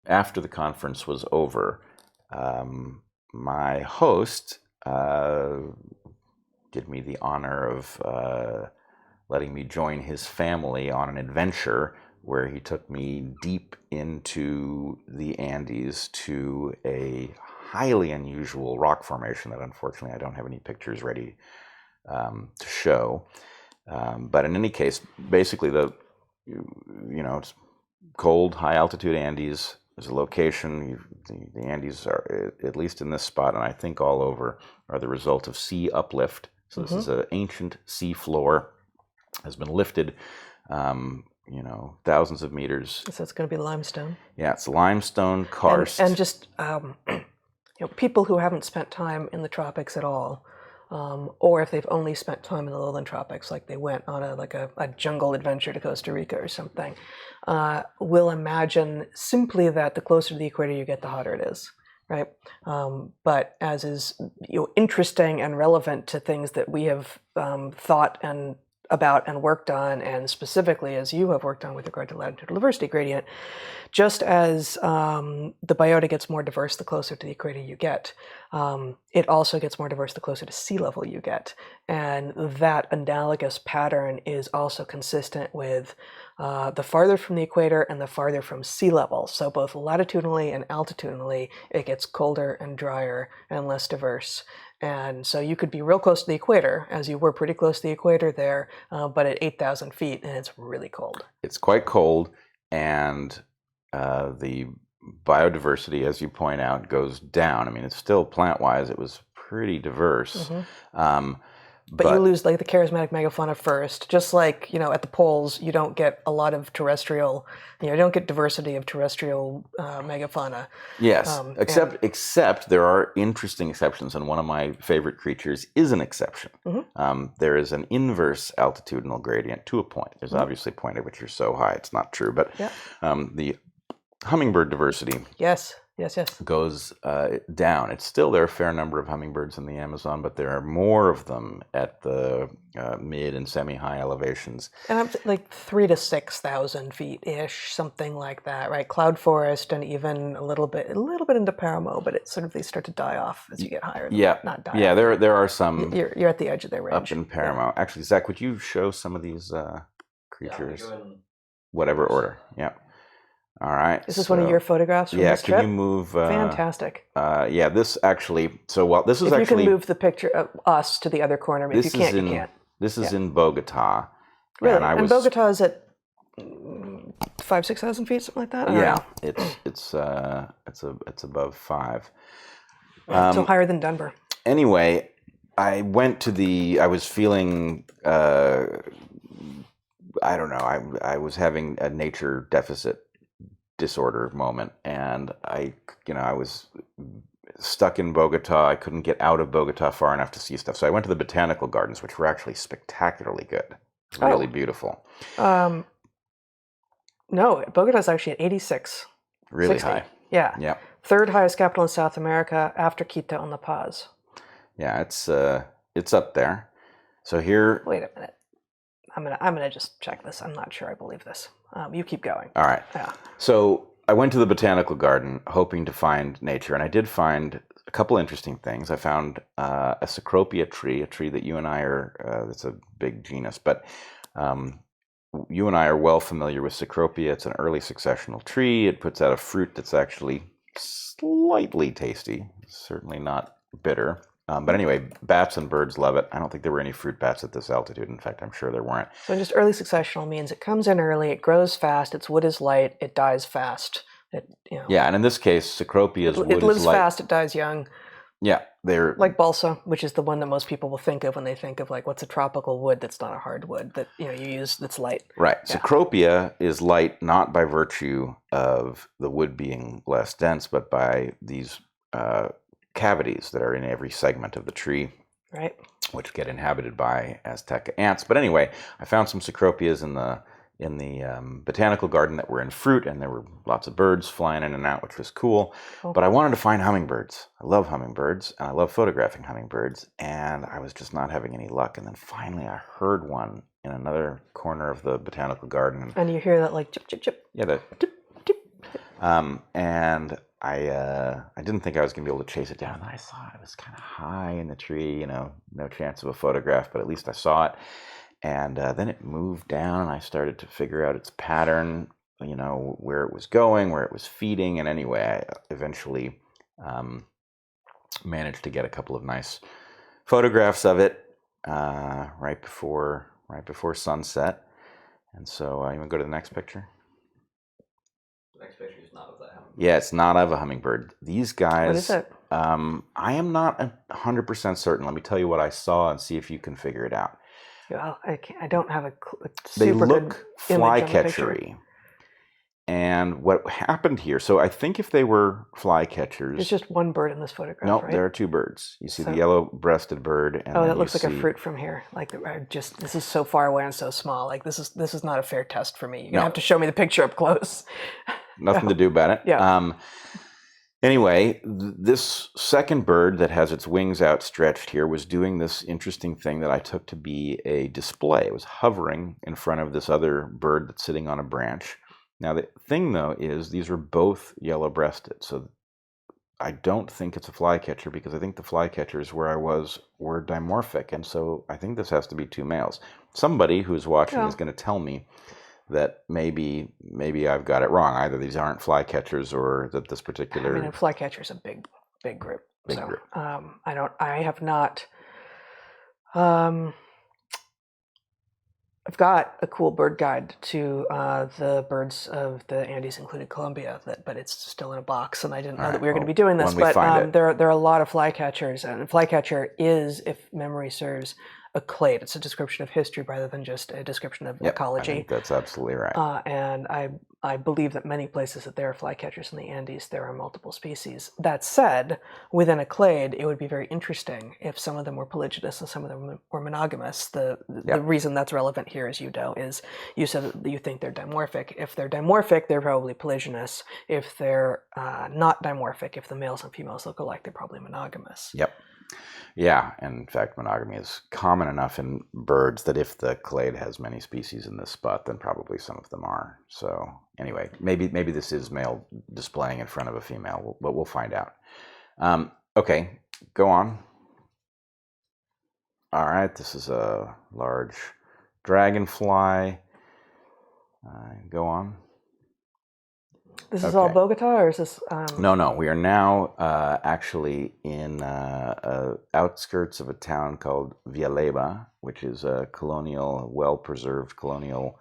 after the conference was over, my host did me the honor of letting me join his family on an adventure where he took me deep into the Andes to a highly unusual rock formation that unfortunately I don't have any pictures ready to show. But in any case, basically it's cold, high altitude Andes. There's a location. The Andes are, at least in this spot, and I think all over, are the result of sea uplift. So this is an ancient sea floor, has been lifted, thousands of meters. So it's going to be limestone. Yeah, it's limestone karst. And just people who haven't spent time in the tropics at all, or if they've only spent time in the lowland tropics, like they went on a jungle adventure to Costa Rica or something, will imagine simply that the closer to the equator you get, the hotter it is, right? But as is interesting and relevant to things that we have thought and about and worked on, and specifically as you have worked on with regard to latitudinal diversity gradient, just as the biota gets more diverse the closer to the equator you get, it also gets more diverse the closer to sea level you get. And that analogous pattern is also consistent with the farther from the equator and the farther from sea level. So both latitudinally and altitudinally, it gets colder and drier and less diverse. And so you could be real close to the equator, as you were pretty close to the equator there, but at 8,000 feet, and it's really cold. It's quite cold, and the biodiversity, as you point out, goes down. I mean, it's still plant-wise, it was pretty diverse. But you lose the charismatic megafauna first. Just like, at the poles, you don't get a lot of terrestrial, you don't get diversity of terrestrial megafauna. Yes, except there are interesting exceptions, and one of my favorite creatures is an exception. There is an inverse altitudinal gradient to a point. There's obviously a point at which you're so high it's not true, but the hummingbird diversity yes. goes down. It's still, there are a fair number of hummingbirds in the Amazon, but there are more of them at the mid and semi-high elevations. And up to 3,000 to 6,000 feet-ish, something like that, right? Cloud forest and even a little bit into Paramo, but they start to die off as you get higher. Not die off. There are some. You're at the edge of their range. Up in Paramo. Yeah. Actually, Zach, would you show some of these creatures? Yeah, in whatever order. Yeah. All right. This is one of your photographs from this trip? Can you move? Fantastic. This actually. So this is if actually. You can move the picture of us to the other corner. If you can't, you can't. This is in Bogota. Really? And Bogota is at 5,000-6,000 feet, something like that. It's above 5. So higher than Denver. Anyway, I went to I was feeling. I don't know. I was having a nature deficit disorder moment, and I was stuck in Bogota. I couldn't get out of Bogota far enough to see stuff, so I went to the botanical gardens, which were actually spectacularly good, really beautiful. No, Bogota is actually at 86. Really 60. high. Yeah. Third highest capital in South America after Quito and La Paz. Yeah, it's up there. So here. Wait a minute. I'm gonna just check this. I'm not sure I believe this. You keep going. All right. Yeah. So I went to the botanical garden hoping to find nature, and I did find a couple interesting things. I found a Cecropia tree, a tree that you and I are. It's a big genus, but you and I are well familiar with Cecropia. It's an early successional tree. It puts out a fruit that's actually slightly tasty. Certainly not bitter. But anyway, bats and birds love it. I don't think there were any fruit bats at this altitude. In fact, I'm sure there weren't. So just early successional means it comes in early, it grows fast, its wood is light, it dies fast. Yeah, and in this case, Cecropia's wood is light. It lives fast, it dies young. Yeah, they're like balsa, which is the one that most people will think of when they think of what's a tropical wood that's not a hardwood that you use that's light. Right. Yeah. Cecropia is light not by virtue of the wood being less dense, but by these cavities that are in every segment of the tree, right, which get inhabited by Azteca ants. But anyway, I found some Cecropias in the botanical garden that were in fruit, and there were lots of birds flying in and out, which was cool. But I wanted to find hummingbirds. I love hummingbirds, and I love photographing hummingbirds, and I was just not having any luck. And then finally I heard one in another corner of the botanical garden. And you hear that chip, chip, chip? Yeah, And I didn't think I was going to be able to chase it down. And I saw it was kind of high in the tree, no chance of a photograph, but at least I saw it. And then it moved down, and I started to figure out its pattern, where it was going, where it was feeding. And anyway, I eventually managed to get a couple of nice photographs of it right before sunset. And so you want to go to the next picture? The next picture is not of that hummingbird. Yeah, it's not of a hummingbird. These guys. What is it? I am not 100% certain. Let me tell you what I saw and see if you can figure it out. Well, I don't have a super They good look image on the picture. flycatchery. And what happened here, so I think if they were flycatchers... There's just one bird in this photograph, no, right? there are two birds. You see the yellow-breasted bird, and that looks like a fruit from here. Like, this is so far away and so small. Like, this is not a fair test for me. You're gonna have to show me the picture up close. Nothing to do about it. Yeah. Anyway, this second bird that has its wings outstretched here was doing this interesting thing that I took to be a display. It was hovering in front of this other bird that's sitting on a branch. Now, the thing, though, is these are both yellow-breasted, so I don't think it's a flycatcher, because I think the flycatchers where I was were dimorphic, and so I think this has to be two males. Somebody who's watching is going to tell me that maybe I've got it wrong. Either these aren't flycatchers, or that this particular... I mean, a flycatcher is a big group. Big group. I have not... I've got a cool bird guide to the birds of the Andes, including Colombia, but it's still in a box, and I didn't know that we were going to be doing this. But there are a lot of flycatchers, and flycatcher is, if memory serves, a clade. It's a description of history rather than just a description of ecology. I think that's absolutely right. And I believe that many places that there are flycatchers in the Andes, there are multiple species. That said, within a clade, it would be very interesting if some of them were polygynous and some of them were monogamous. The reason that's relevant here, as you know, is you said that you think they're dimorphic. If they're dimorphic, they're probably polygynous. If they're not dimorphic, if the males and females look alike, they're probably monogamous. Yep. Yeah, and in fact, monogamy is common enough in birds that if the clade has many species in this spot, then probably some of them are. So anyway, maybe this is male displaying in front of a female, but we'll find out. Okay, go on. All right, this is a large dragonfly. Go on. This is all Bogota, or is this... No. We are now actually in outskirts of a town called Villalba, which is a colonial, well-preserved colonial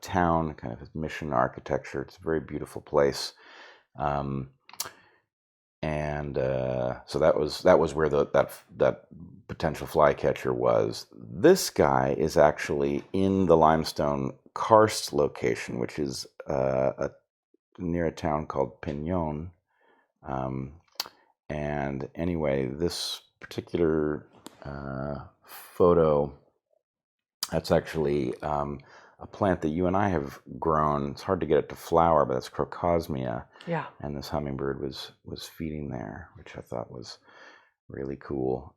town, kind of mission architecture. It's a very beautiful place. So that was where that potential flycatcher was. This guy is actually in the limestone karst location, which is near a town called Piñón. And anyway, this particular photo, that's actually a plant that you and I have grown. It's hard to get it to flower, but it's Crocosmia. Yeah. And this hummingbird was feeding there, which I thought was really cool.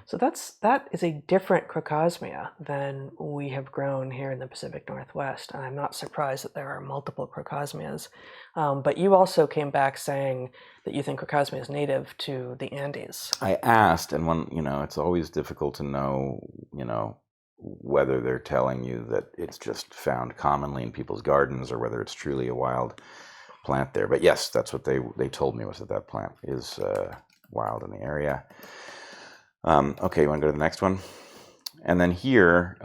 So that is a different Crocosmia than we have grown here in the Pacific Northwest, and I'm not surprised that there are multiple Crocosmias. But you also came back saying that you think Crocosmia is native to the Andes. I asked, and it's always difficult to know, whether they're telling you that it's just found commonly in people's gardens or whether it's truly a wild plant there. But yes, that's what they told me, was that plant is wild in the area. Okay, you want to go to the next one? And then here,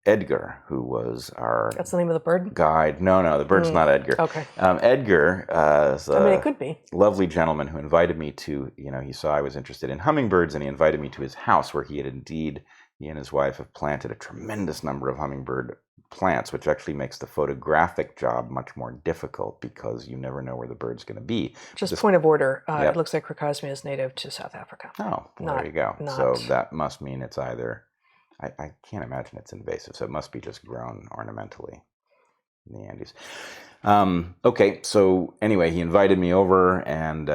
Edgar, who was our... That's the name of the bird? Guide. No, the bird's not Edgar. Okay. Edgar is it could be. Lovely gentleman who invited me to, he saw I was interested in hummingbirds, and he invited me to his house, where he and his wife have planted a tremendous number of hummingbird plants, which actually makes the photographic job much more difficult, because you never know where the bird's going to be. Just point of order, it looks like Crocosmia is native to South Africa. Oh, well, there you go. So that must mean it's either, I can't imagine it's invasive, so it must be just grown ornamentally in the Andes. Okay, so anyway, he invited me over, and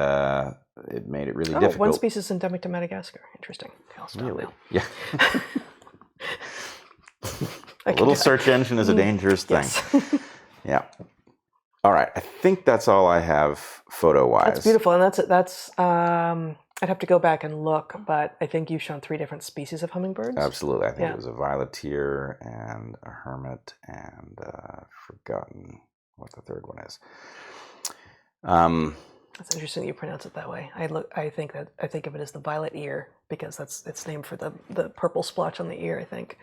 it made it really difficult. One species is endemic to Madagascar. Interesting. Really? Yeah. A little search engine is a dangerous thing. Yes. Yeah. All right, I think that's all I have photo-wise. That's beautiful, and that's. I'd have to go back and look, but I think you've shown 3 different species of hummingbirds. Absolutely, I think it was a violeteer and a hermit, and forgotten what the third one is. That's interesting that you pronounce it that way. I think of it as the violet ear because it's named for the purple splotch on the ear. I think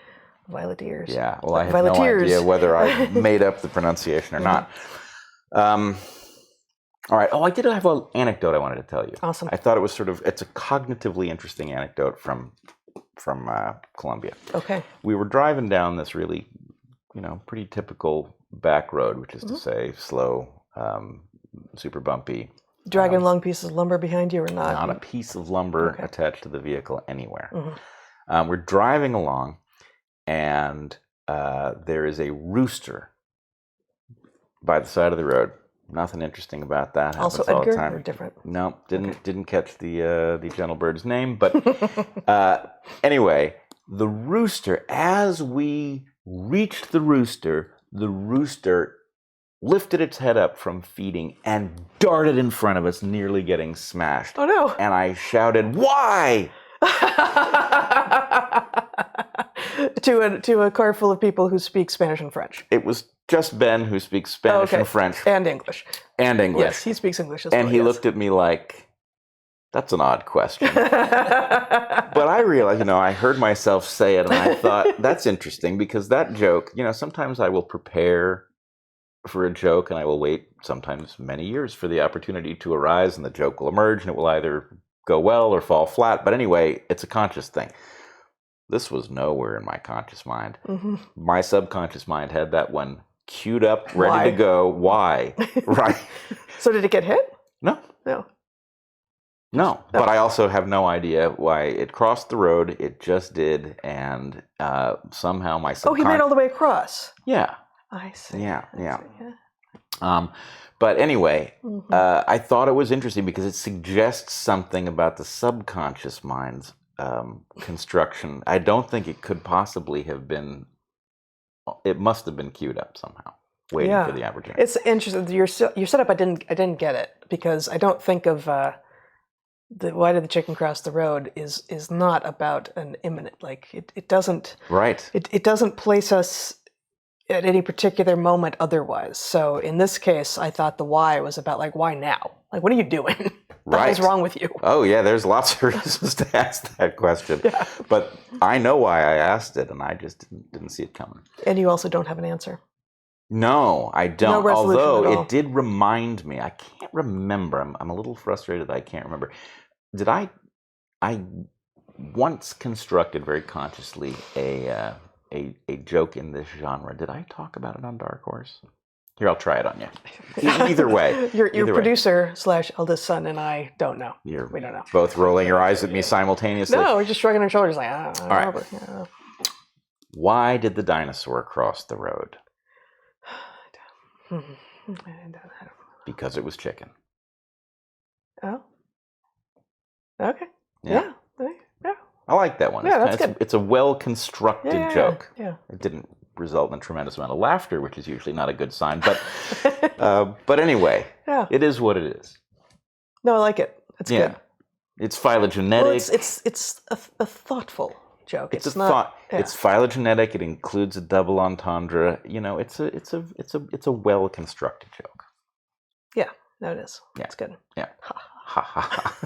violet ears. Yeah. Well, I have no idea whether I made up the pronunciation or not. All right. Oh, I did have an anecdote I wanted to tell you. Awesome. I thought it was it's a cognitively interesting anecdote from Colombia. Okay. We were driving down this really, pretty typical back road, which is to say slow, super bumpy. Dragging long pieces of lumber behind you or not? Not a piece of lumber attached to the vehicle anywhere. We're driving along, and there is a rooster by the side of the road. Nothing interesting about that. Also Happens all Edgar the time. or different? No, didn't catch the gentle bird's name. But anyway, the rooster. As we reached the rooster lifted its head up from feeding and darted in front of us, nearly getting smashed. Oh no! And I shouted, "Why?" to a car full of people who speak Spanish and French. It was just Ben, who speaks Spanish and French. And English. Yes, he speaks English as well. And he looked at me like, that's an odd question. But I realized, I heard myself say it, and I thought, that's interesting, because that joke, sometimes I will prepare for a joke, and I will wait sometimes many years for the opportunity to arise, and the joke will emerge, and it will either go well or fall flat. But anyway, it's a conscious thing. This was nowhere in my conscious mind. My subconscious mind had that one queued up, ready to go. Why? Right. So did it get hit? No. No. But I also have no idea why it crossed the road. It just did, and somehow my subconscious... Oh, he made all the way across. Yeah. I see. Yeah. But anyway, I thought it was interesting because it suggests something about the subconscious mind's construction. I don't think it could possibly have been. It must have been queued up somehow, waiting for the opportunity. It's interesting. Your setup, I didn't get it, because I don't think of why did the chicken cross the road is not about an imminent, like it doesn't. Right. It doesn't place us at any particular moment otherwise. So in this case, I thought the why was about like, why now? Like, what are you doing? What is wrong with you? Oh yeah, there's lots of reasons to ask that question. Yeah. But I know why I asked it, and I just didn't see it coming. And you also don't have an answer. No, I don't. No resolution at Although all. it did remind me, I can't remember. I'm a little frustrated that I can't remember. Did I once constructed very consciously a joke in this genre? Did I talk about it on Dark Horse? Here, I'll try it on you. Either way. Your producer / eldest son and I don't know. We don't know. Both rolling your eyes at me simultaneously. No, we're just shrugging our shoulders like, I don't All right. remember. Yeah. Why did the dinosaur cross the road? I don't know. Because it was chicken. Oh. Okay. Yeah. Yeah. I like that one. Yeah, that's good. It's a well-constructed joke. Yeah. It didn't result in a tremendous amount of laughter, which is usually not a good sign. But anyway, it is what it is. No, I like it. It's good. It's phylogenetic. Well, it's a thoughtful joke. It's phylogenetic. It includes a double entendre. It's a well-constructed joke. Yeah. No, it is. Yeah. It's good. Yeah. Ha ha ha.